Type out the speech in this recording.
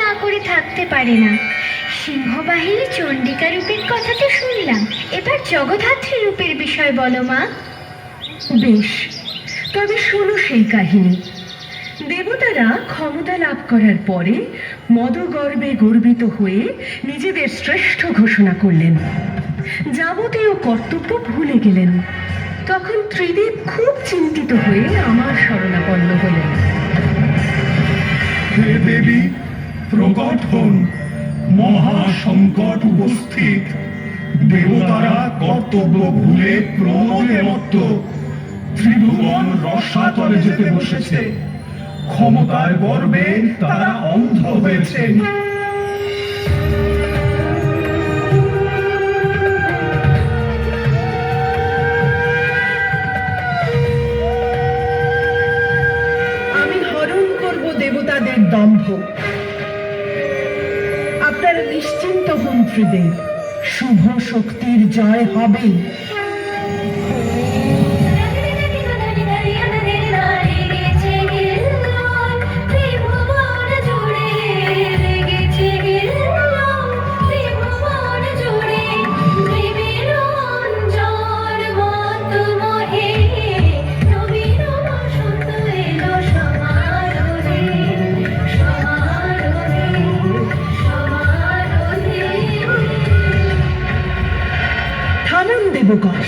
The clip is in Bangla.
না করে থাকতে পারে না। সিংহবাহিনী চণ্ডিকা রূপের কথা তো শুনলাম, এবার জগদ্ধাত্রী রূপের বিষয় বলো মা। বেশ, তবে শোনো সেই কাহিনী। দেবতারা ক্ষমতা লাভ করার পরে মদগর্বে গর্বিত হয়ে নিজেদের শ্রেষ্ঠ ঘোষণা করলেন, যাবতীয় কর্তব্য ভুলে গেলেন। তখন ত্রিদেব খুব চিন্তিত হয়ে আমার শরণাপন্ন হলেন। হে দেবী, প্রকট হন, মহা সংকট উপস্থিত। দেবতারা কর্তব্য ভুলে প্রমোদে মত্ত ত্রিভুবন রসাতলে যেতে বসেছে। ক্ষমতার গর্বে তারা অন্ধ হয়েছে। আমি হরণ করব দেবতাদের দম্ভ। আপনারা নিশ্চিন্ত হন ত্রিদেব, শুভ শক্তির জয় হবেই। থামুন দেবগণ,